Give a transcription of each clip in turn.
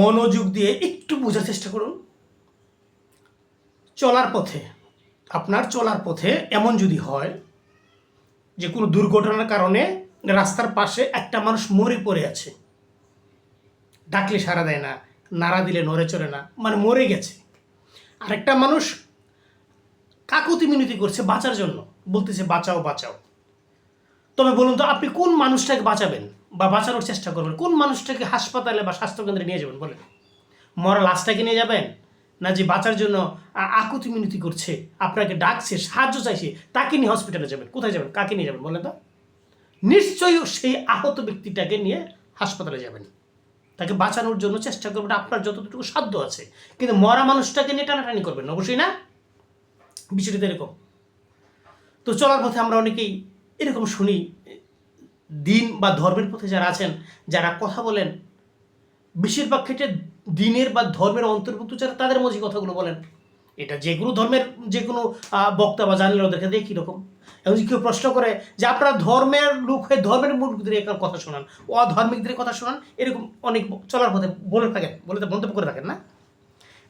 মনোযোগ দিয়ে একটু বোঝার চেষ্টা করুন। আপনার চলার পথে এমন যদি হয় যে কোনো দুর্ঘটনার কারণে রাস্তার পাশে একটা মানুষ মরে পড়ে আছে, ডাকলে সাড়া দেয় না, নাড়া দিলে নড়ে চড়ে না, মানে মরে গেছে। আরেকটা মানুষ কাকুতি মিনতি করছে বাঁচার জন্য, বলতেছে বাঁচাও বাঁচাও। তবে বলুন তো, আপনি কোন মানুষটাকে বাঁচাবেন বা বাঁচানোর চেষ্টা করবেন? কোন মানুষটাকে হাসপাতালে বা স্বাস্থ্যকেন্দ্রে নিয়ে যাবেন বলেন? মরা লাশটাকে নিয়ে যাবেন, না যে বাঁচার জন্য আকুতি মিনতি করছে, আপনাকে ডাকছে, সাহায্য চাইছে, তাকে নিয়ে হসপিটালে যাবেন? কোথায় যাবেন? কাকে নিয়ে যাবেন বলেন তো? নিশ্চয়ই সেই আহত ব্যক্তিটাকে নিয়ে হাসপাতালে যাবেন, তাকে বাঁচানোর জন্য চেষ্টা করবেন আপনার যতটুকু সাধ্য আছে। কিন্তু মরা মানুষটাকে নিয়ে টানাটানি করবেন অবশ্যই না। বিষয়টা এরকম। তো চলার পথে আমরা অনেকেই এরকম শুনি, দিন বা ধর্মের পথে যারা আছেন, যারা কথা বলেন, বেশিরভাগ ক্ষেত্রে দিনের বা ধর্মের অন্তর্ভুক্ত যারা, তাদের মধ্যে কথাগুলো বলেন। এটা যে কোনো ধর্মের যে কোনো বক্তা বা জানলে ওদেরকে দেখি রকম। এবং কেউ প্রশ্ন করে যে আপনারা ধর্মের লোক হয়ে ধর্মের মূর্খদের কথা শোনান, অধর্মিকদের কথা শোনান, এরকম অনেক চলার পথে মন্তব্য করে থাকেন না।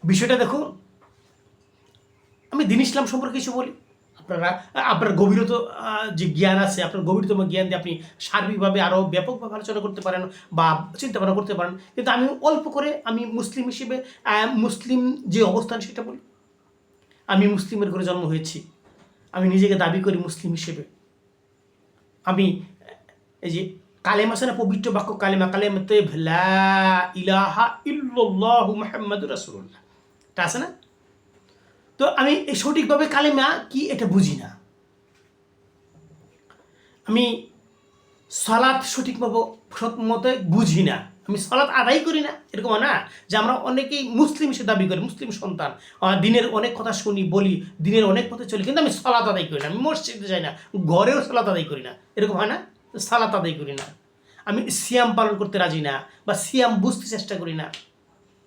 বিষয়টা দেখুন, আমি দিন ইসলাম সম্পর্কে কিছু বলি। আপনার গভীরত যে জ্ঞান আছে, আপনার গভীরতম জ্ঞান দিয়ে আপনি সার্বিকভাবে আরও ব্যাপকভাবে আলোচনা করতে পারেন বা চিন্তা ভাবনা করতে পারেন। কিন্তু আমি অল্প করে আমি মুসলিম হিসেবে মুসলিম যে অবস্থান সেটা বলি। আমি মুসলিমের ঘরে জন্ম হয়েছি, আমি নিজেকে দাবি করি মুসলিম হিসেবে। আমি এই যে কালেমা আছে না, পবিত্র বাক্য কালেমা লা ইলাহা ইল্লাল্লাহু মুহাম্মাদুর রাসূলুল্লাহ, এটা আছে না? তো আমি এই সঠিকভাবে কালেমা কি এটা বুঝি না। আমি সালাত সঠিকভাবে মতে বুঝি না, আমি সালাত আদায় করি না। এরকম না যে আমরা অনেকেই মুসলিম হিসেবে দাবি করি, মুসলিম সন্তান, দিনের অনেক কথা শুনি, বলি, দিনের অনেক পথে চলি, কিন্তু আমি সালাত আদায় করি না। আমি মসজিদে যাই না, ঘরেও সালাত আদায় করি না। এরকম হয় না? সালাত আদায় করি না। আমি সিয়াম পালন করতে রাজি না বা সিয়াম বুঝতে চেষ্টা করি না।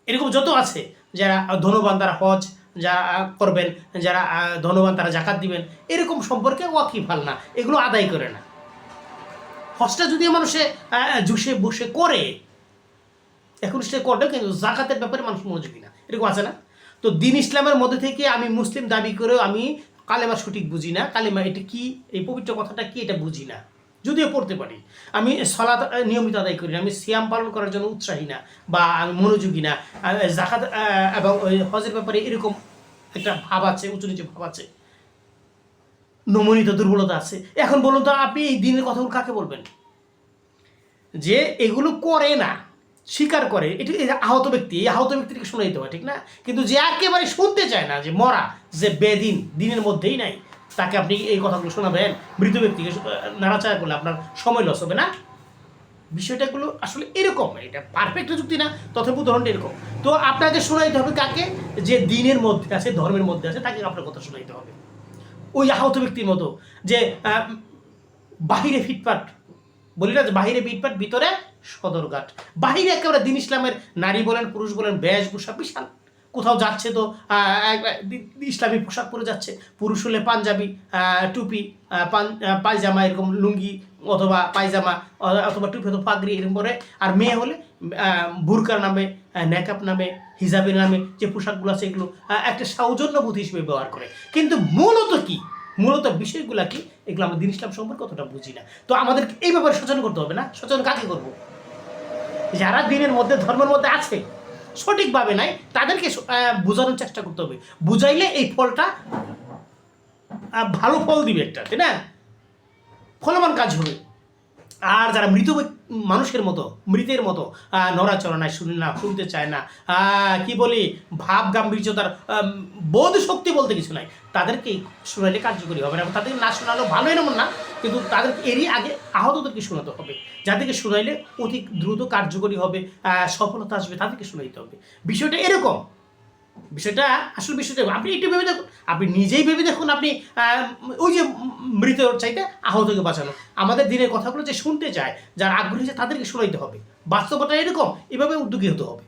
এরকম যত আছে, যারা ধনবান তারা হজ যা করবেন, যারা ধনবান তারা জাকাত দিবেন, এরকম সম্পর্কে ওয়াকিফাল না, এগুলো আদায় করে না। হজটা যদিও মানুষে জুসে বসে করে, এখন সে করে, কিন্তু জাকাতের ব্যাপারে মানুষ মনোযোগী না। এরকম আছে না? তো দিন ইসলামের মধ্যে থেকে আমি মুসলিম দাবি করেও আমি কালেমা সঠিক বুঝি না। কালেমা এটা কি, এই পবিত্র কথাটা কি, এটা বুঝি না, যদিও পড়তে পারি। আমি সালাত নিয়মিত আদায় করি না, আমি সিয়াম পালন করার জন্য উৎসাহী না বা আমি মনোযোগী না। জাকাত এবং ওই হজের ব্যাপারে এরকম একটা ভাব আছে, উঁচু নিচু ভাব আছে, নমনীয়তা দুর্বলতা আছে। এখন বলুন তো, আপনি এই দিনের কথাগুলো কাকে বলবেন? যে এগুলো করে না, স্বীকার করে, এটি আহত ব্যক্তি, এই আহত ব্যক্তিকে শুনে দিতে হয়, ঠিক না? কিন্তু যে একেবারে শুনতে চায় না, যে মরা, যে বেদিন, দিনের মধ্যেই নাই, তাকে আপনি এই কথাগুলো শোনাবেন? মৃত ব্যক্তিকে নাড়াচাড়া করলে আপনার সময় লস হবে না? বিষয়টাগুলো আসলে এরকম, এটা পারফেক্ট যুক্তি না, তথাপি উদাহরণটা এরকম। তো আপনাকে শোনাইতে হবে কাকে? যে দিনের মধ্যে আছে, ধর্মের মধ্যে আছে, তাকে আপনার কথা শোনাইতে হবে। ওই আহত ব্যক্তির মতো যে বাহিরে ফিটপাট, বলি না যে বাহিরে ফিটপাট, ভিতরে সদরঘাট। বাহিরে একেবারে দিন ইসলামের নারী বলেন, পুরুষ বলেন, বেশভূষা বিশাল, কোথাও যাচ্ছে তো ইসলামী পোশাক পরে যাচ্ছে। পুরুষ হলে পাঞ্জাবি, টুপি, পায়জামা, এরকম লুঙ্গি অথবা পায়জামা অথবা টুপি অথবা পাগড়ি এরকম করে। আর মেয়ে হলে বুরকার নামে, নেকআপ নামে, হিজাবের নামে যে পোশাকগুলো আছে, এগুলো একটা সৌজন্যবোধ হিসেবে ব্যবহার করে। কিন্তু মূলত বিষয়গুলা কি, এগুলো আমরা দিন ইসলাম সম্পর্কে অতটা বুঝি না। তো আমাদের এই ব্যাপারে সচেতন করতে হবে না? সচেতন কাকে করবো? যারা দিনের মধ্যে, ধর্মের মধ্যে আছে, সঠিকভাবে নাই, তাদেরকে বোঝানোর চেষ্টা করতে হবে। বুঝাইলে এই ফলটা ভালো ফল দিবে একটা, তাই না? ফলবান কাজ হবে। আর যারা মৃতের মতো নড়াচড়া নাই, শুনতে চায় না, কি বলি, ভাব গাম্ভীর্যতার বোধ শক্তি বলতে কিছু নাই, তাদেরকে শোনাইলে কার্যকরী হবে না। তাদেরকে না শোনালেও ভালো এরকম না, কিন্তু তাদেরকে এরই আগে আহতদেরকে শোনাতে হবে, যাদেরকে শোনাইলে অতি দ্রুত কার্যকরী হবে, সফলতা আসবে, তাদেরকে শোনাইতে হবে। বিষয়টা এরকম। বিষয়টা আসল বিষয়টা আপনি একটু ভেবে দেখুন, আপনি নিজেই ভেবে দেখুন। আপনি ওই যে মৃত চাইতে আহতকে বাঁচানো, আমাদের দিনের কথাগুলো যে শুনতে চায়, যারা আগ্রহী, তাদেরকে শোনাইতে হবে। বাস্তবতা এরকম, এভাবে উদ্যোগী হতে হবে।